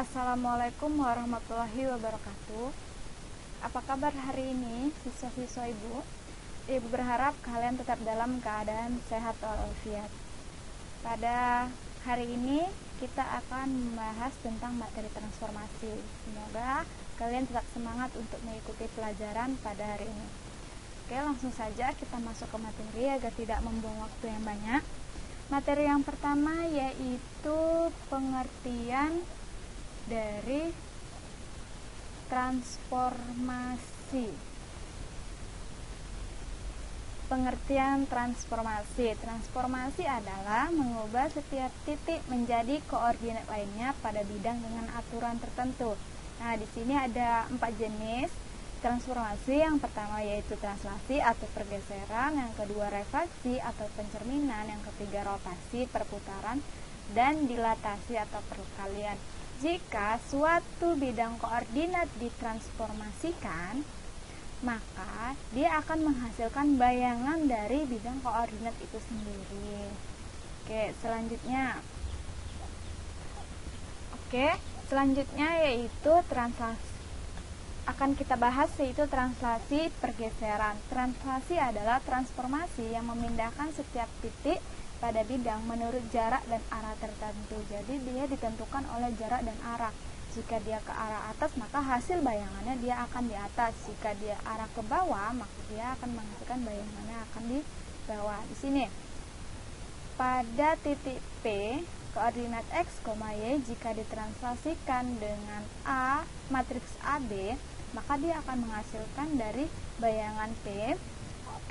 Assalamualaikum warahmatullahi wabarakatuh. Apa kabar hari ini, siswa-siswa Ibu? Ibu berharap kalian tetap dalam keadaan sehat walafiat. Pada hari ini kita akan membahas tentang materi transformasi. Semoga kalian tetap semangat untuk mengikuti pelajaran pada hari ini. Oke, langsung saja kita masuk ke materi agar tidak membuang waktu yang banyak. Materi yang pertama yaitu pengertian dari transformasi. Pengertian transformasi. Transformasi adalah mengubah setiap titik menjadi koordinat lainnya pada bidang dengan aturan tertentu. Nah, di sini ada 4 jenis transformasi. Yang pertama yaitu translasi atau pergeseran, yang kedua refraksi atau pencerminan, yang ketiga rotasi, perputaran, dan dilatasi atau perkalian. Jika suatu bidang koordinat ditransformasikan, maka dia akan menghasilkan bayangan dari bidang koordinat itu sendiri. Selanjutnya yaitu translasi. Akan kita bahas yaitu translasi pergeseran. Translasi adalah transformasi yang memindahkan setiap titik pada bidang menurut jarak dan arah tertentu. Jadi dia ditentukan oleh jarak dan arah. Jika dia ke arah atas, maka hasil bayangannya dia akan di atas. Jika dia arah ke bawah, maka dia akan menghasilkan bayangannya akan di bawah. Di sini pada titik P, koordinat X, Y jika ditranslasikan dengan A, matriks AB, maka dia akan menghasilkan dari bayangan P,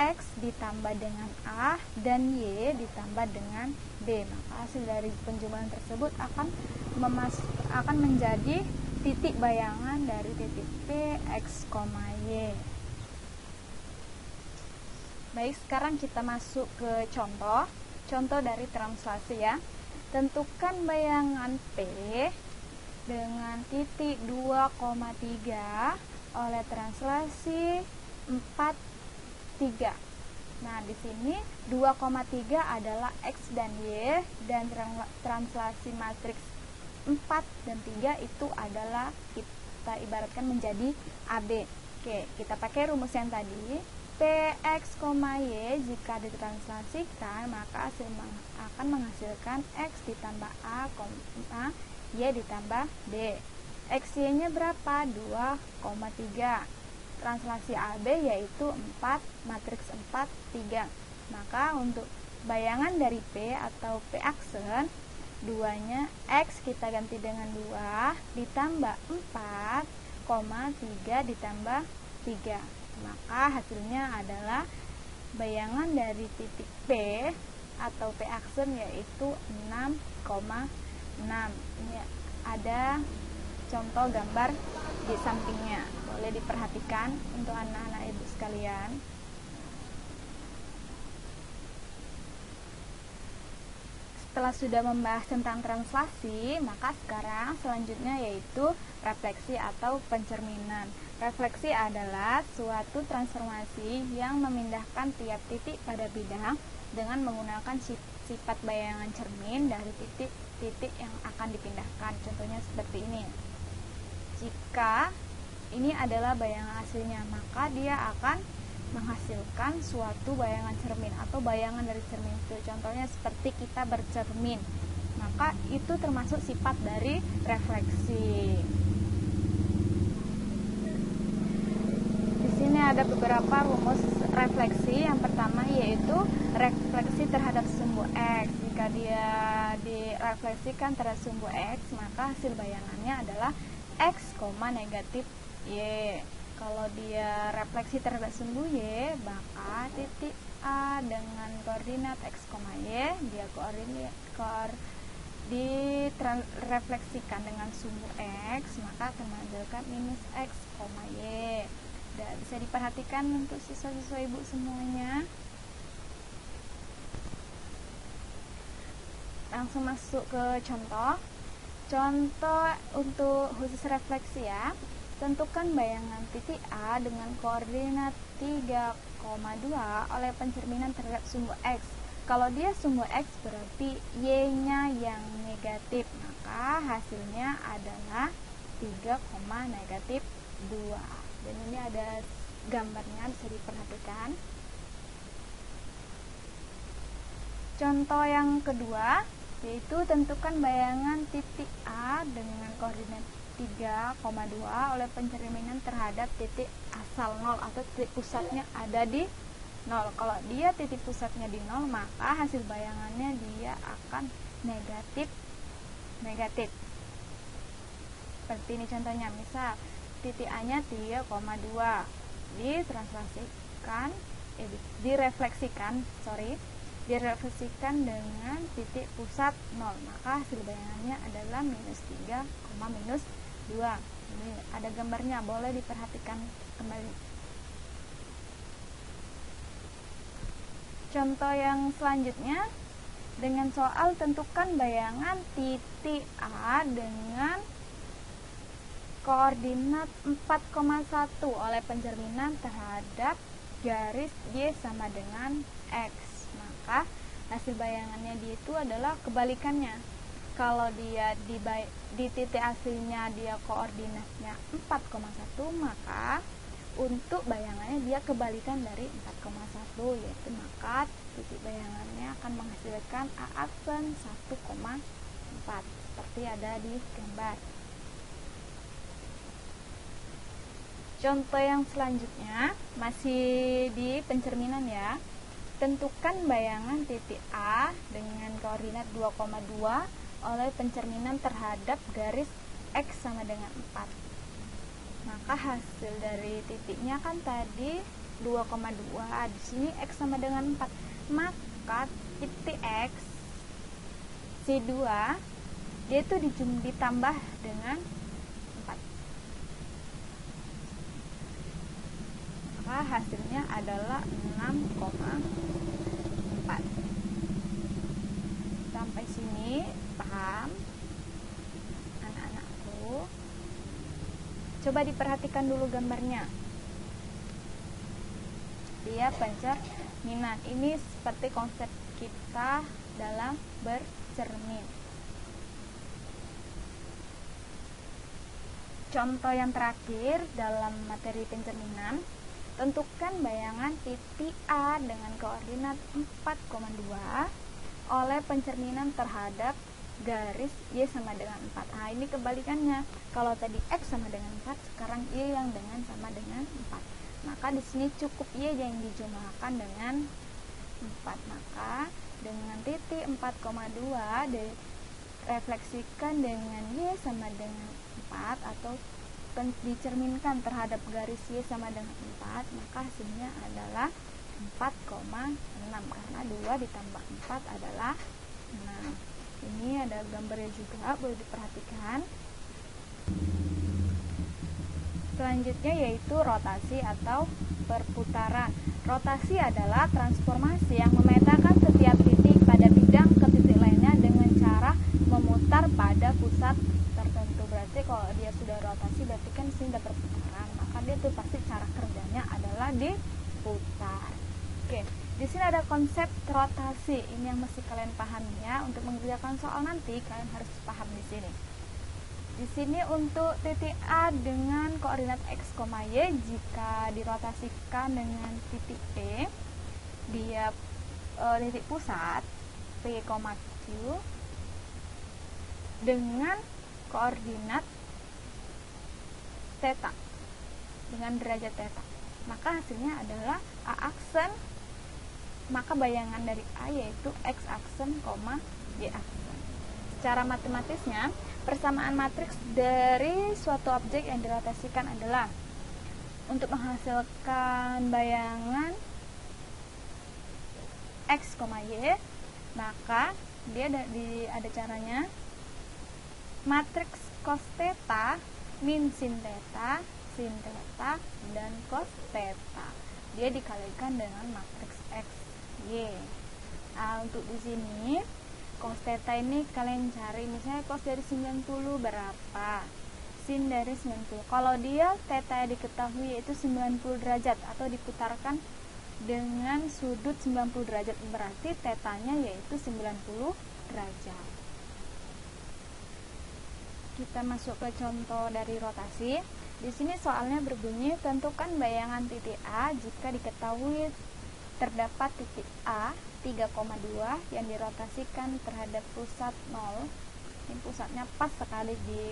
X ditambah dengan A dan Y ditambah dengan B. Maka hasil dari penjumlahan tersebut akan menjadi titik bayangan dari titik P, X, Y. Baik, sekarang kita masuk ke contoh dari translasi ya. Tentukan bayangan P dengan titik 2,3 oleh translasi 4,3. Nah, di sini 2,3 adalah X dan Y, dan translasi matriks 4 dan 3 itu adalah kita ibaratkan menjadi AB. Oke, kita pakai rumus yang tadi. Px, Y jika ditranslasikan maka akan menghasilkan X ditambah A, Y ditambah B. XY-nya berapa? 2,3. Translasi AB yaitu 4, matriks 4, 3. Maka untuk bayangan dari P atau P aksen, 2-nya X kita ganti dengan 2, ditambah 4, 3 ditambah 3. Maka hasilnya adalah bayangan dari titik P atau P aksen yaitu 6,6. Ini ada contoh gambar di sampingnya, boleh diperhatikan untuk anak-anak ibu sekalian. Setelah sudah membahas tentang translasi, maka sekarang selanjutnya yaitu refleksi atau pencerminan. Refleksi adalah suatu transformasi yang memindahkan tiap titik pada bidang dengan menggunakan sifat bayangan cermin dari titik-titik yang akan dipindahkan. Contohnya seperti ini. Jika ini adalah bayangan aslinya, maka dia akan menghasilkan suatu bayangan cermin atau bayangan dari cermin itu. Contohnya seperti kita bercermin, maka itu termasuk sifat dari refleksi. Di sini ada beberapa rumus refleksi. Yang pertama yaitu refleksi terhadap sumbu X. Jika dia direfleksikan terhadap sumbu X, maka hasil bayangannya adalah X, negatif Y. Kalau dia refleksi terhadap sumbu Y, maka titik A dengan koordinat X, Y, dia direfleksikan dengan sumbu X, maka akan menghasilkan minus X, Y. Dan bisa diperhatikan untuk siswa-siswa ibu semuanya. Langsung masuk ke contoh untuk khusus refleksi ya. Tentukan bayangan titik A dengan koordinat 3,2 oleh pencerminan terhadap sumbu X. Kalau dia sumbu X berarti Y-nya yang negatif, maka hasilnya adalah 3, negatif 2. Dan ini ada gambarnya, bisa diperhatikan. Contoh yang kedua, yaitu tentukan bayangan titik A dengan koordinat 3,2 oleh pencerminan terhadap titik asal 0 atau titik pusatnya ada di 0. Kalau dia titik pusatnya di 0, maka hasil bayangannya dia akan negatif. Seperti ini contohnya, misal titik A-nya 3,2 direfleksikan dengan titik pusat 0, maka hasil bayangannya adalah -3, -2. Ini ada gambarnya, boleh diperhatikan kembali. Contoh yang selanjutnya, dengan soal tentukan bayangan titik A dengan koordinat 4,1 oleh pencerminan terhadap garis Y sama dengan X. Maka hasil bayangannya dia itu adalah kebalikannya. Kalau dia di titik aslinya dia koordinatnya 4,1, maka untuk bayangannya dia kebalikan dari 4,1, yaitu maka titik bayangannya akan menghasilkan A aksen 1,4 seperti ada di gambar. Contoh yang selanjutnya masih di pencerminan ya. Tentukan bayangan titik A dengan koordinat 2,2 oleh pencerminan terhadap garis X sama dengan 4. Maka hasil dari titiknya kan tadi 2,2, di sini X sama dengan 4. Maka titik X C2 dia itu ditambah dengan 4. Maka hasilnya adalah 6,4. Sampai sini paham anak-anakku? Coba diperhatikan dulu gambarnya. Dia pencerminan. Ini seperti konsep kita dalam bercermin. Contoh yang terakhir dalam materi pencerminan, tentukan bayangan titik A dengan koordinat 4,2 oleh pencerminan terhadap garis Y sama dengan 4. Nah, ini kebalikannya. Kalau tadi X sama dengan 4, sekarang Y yang dengan sama dengan 4. Maka di sini cukup Y yang dijumlahkan dengan 4. Maka dengan titik 4,2 direfleksikan dengan Y sama dengan 4 atau dicerminkan terhadap garis Y sama dengan 4, maka hasilnya adalah 4,6 karena 2 ditambah 4 adalah 6. Ini ada gambarnya juga, boleh diperhatikan. Selanjutnya yaitu rotasi atau perputaran. Rotasi adalah transformasi yang memetakan setiap titik pada bidang ke titik lainnya dengan cara memutar pada pusat tertentu. Berarti kalau dia sudah rotasi berarti kan sini ada perputaran, maka dia tuh pasti cara kerjanya adalah diputar. Oke. Di sini ada konsep rotasi, ini yang mesti kalian pahami ya. Untuk mengerjakan soal nanti kalian harus paham di sini. Di sini untuk titik A dengan koordinat X, Y, jika dirotasikan dengan titik P, dia titik pusat P, Q dengan koordinat theta dengan derajat theta, maka hasilnya adalah A aksen. Maka bayangan dari A yaitu X aksen, Y aksen. Secara matematisnya, persamaan matriks dari suatu objek yang dirotasikan adalah untuk menghasilkan bayangan X, Y, maka dia ada caranya. Matriks cos theta min sin theta, dan cos theta. Dia dikalikan dengan matriks X, Y. Nah, untuk di sini cos theta ini kalian cari, misalnya cos dari 90 berapa, sin dari 90. Kalau dia theta diketahui yaitu 90 derajat atau diputarkan dengan sudut 90 derajat, berarti tetanya yaitu 90 derajat. Kita masuk ke contoh dari rotasi. Di sini soalnya berbunyi, tentukan bayangan titik A jika diketahui terdapat titik A 3,2 yang dirotasikan terhadap pusat 0. Ini pusatnya pas sekali di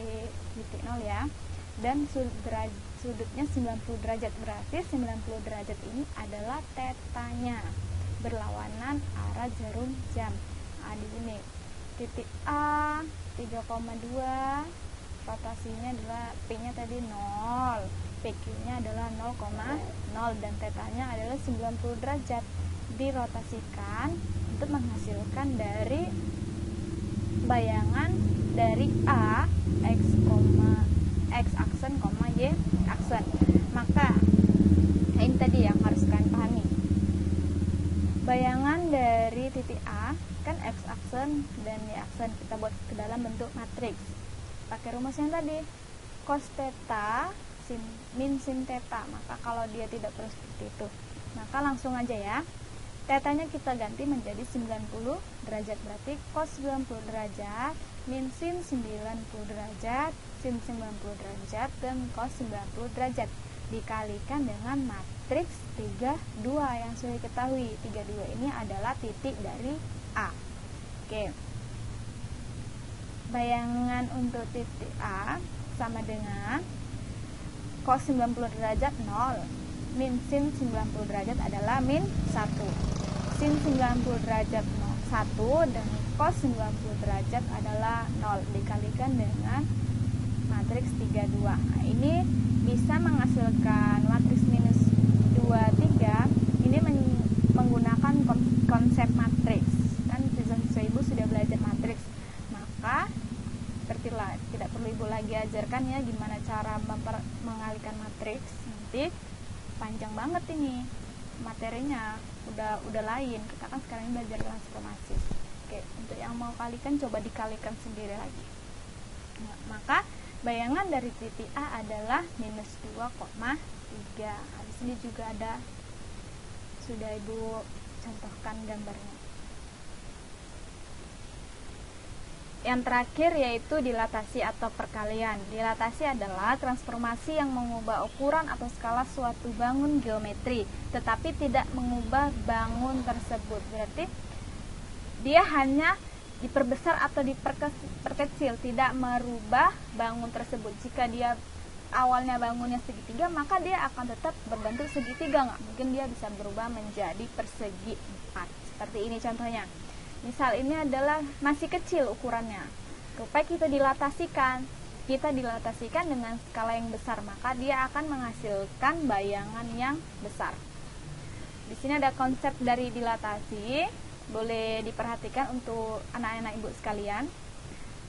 titik 0 ya. Dan sudutnya 90 derajat, berarti 90 derajat ini adalah tetanya berlawanan arah jarum jam. Nah, di sini titik A 3,2, rotasinya adalah P-nya tadi 0, PQ-nya adalah 0,0 dan tetanya adalah 90 derajat. Dirotasikan untuk menghasilkan dari bayangan dari A X aksen, Y aksen. Maka ini tadi yang harus kalian pahami. Bayangan dari titik A kan X aksen dan Y aksen, kita buat ke dalam bentuk matriks. Pakai rumus yang tadi, cos theta min sin theta. Maka kalau dia tidak perlu seperti itu, maka langsung aja ya. Tetanya kita ganti menjadi 90 derajat, berarti cos 90 derajat min sin 90 derajat, sin 90 derajat, dan cos 90 derajat dikalikan dengan matriks 32 yang sudah diketahui. 32 ini adalah titik dari A. Oke. Bayangan untuk titik A sama dengan cos 90 derajat 0 min sin 90 derajat adalah min 1. Sin 90 derajat 1 dan cos 90 derajat adalah 0 dikalikan dengan matriks 32. Nah, ini bisa menghasilkan matriks minus 2, 3. Ini menggunakan konsep matriks. Kan siswa-siswa ibu sudah belajar matriks. Maka sepertilah, tidak perlu ibu lagi ajarkan ya gimana cara mengalihkan matriks. Nanti panjang banget ini materinya, udah lain. Kita kan sekarang belajar transformasi. Oke, untuk yang mau kalikan coba dikalikan sendiri lagi. Nah, maka bayangan dari titik A adalah minus 2,3. Nah, di sini juga ada, sudah ibu contohkan gambarnya. Yang terakhir yaitu dilatasi atau perkalian. Dilatasi adalah transformasi yang mengubah ukuran atau skala suatu bangun geometri, tetapi tidak mengubah bangun tersebut. Berarti dia hanya diperbesar atau diperkecil, tidak merubah bangun tersebut. Jika dia awalnya bangunnya segitiga, maka dia akan tetap berbentuk segitiga. Nggak mungkin dia bisa berubah menjadi persegi 4. Seperti ini contohnya. Misal ini adalah masih kecil ukurannya, supaya kita dilatasikan dengan skala yang besar, maka dia akan menghasilkan bayangan yang besar. Di sini ada konsep dari dilatasi, boleh diperhatikan untuk anak-anak ibu sekalian.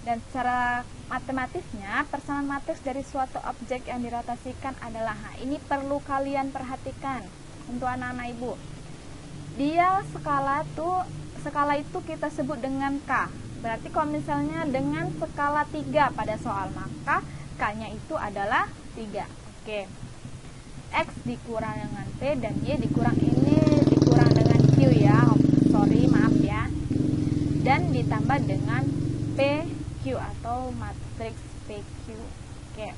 Dan secara matematisnya, persamaan matriks dari suatu objek yang dirotasikan adalah, nah ini perlu kalian perhatikan untuk anak-anak ibu. Dia skala itu kita sebut dengan K. Berarti kalau misalnya dengan skala 3 pada soal, maka K-nya itu adalah 3. Oke. X dikurang dengan P dan Y dikurang dengan Q ya. Maaf ya. Dan ditambah dengan PQ atau matriks PQ. Oke.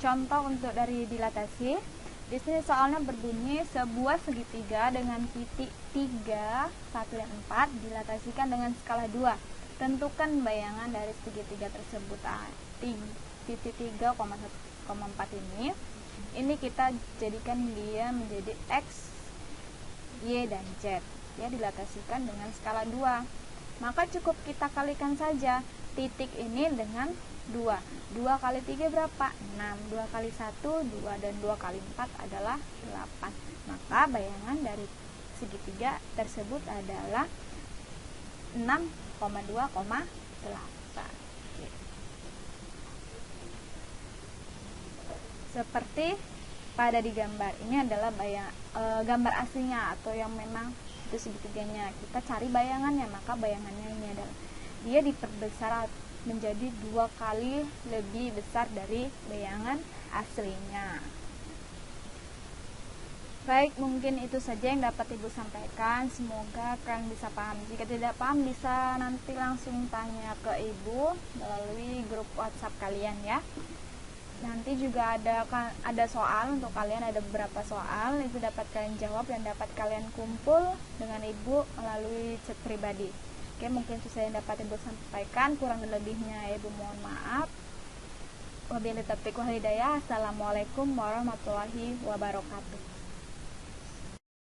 Contoh untuk dari dilatasi. Di sini soalnya berbunyi, sebuah segitiga dengan titik 3, 1, dan 4 dilatasikan dengan skala 2. Tentukan bayangan dari segitiga tersebut. Titik 3,1,4 ini kita jadikan dia menjadi X, Y, dan Z. Ya, dilatasikan dengan skala 2. Maka cukup kita kalikan saja titik ini dengan 2 kali 3 berapa? 6. 2 kali 1, 2, dan 2 kali 4 adalah 8. Maka bayangan dari segitiga tersebut adalah 6,2,8. Seperti pada di gambar. Ini adalah gambar aslinya atau yang memang itu segitiganya. Kita cari bayangannya, maka bayangannya ini adalah dia diperbesar menjadi 2 kali lebih besar dari bayangan aslinya. Baik, mungkin itu saja yang dapat Ibu sampaikan. Semoga kalian bisa paham. Jika tidak paham, bisa nanti langsung tanya ke Ibu melalui grup WhatsApp kalian ya. Nanti juga ada soal untuk kalian, ada beberapa soal itu dapat kalian jawab dan dapat kalian kumpul dengan Ibu melalui chat pribadi. Oke, mungkin itu saja yang dapat Ibu sampaikan. Kurang lebihnya Ibu mohon maaf. Wabillahi taufiq wal hidayah. Assalamualaikum warahmatullahi wabarakatuh.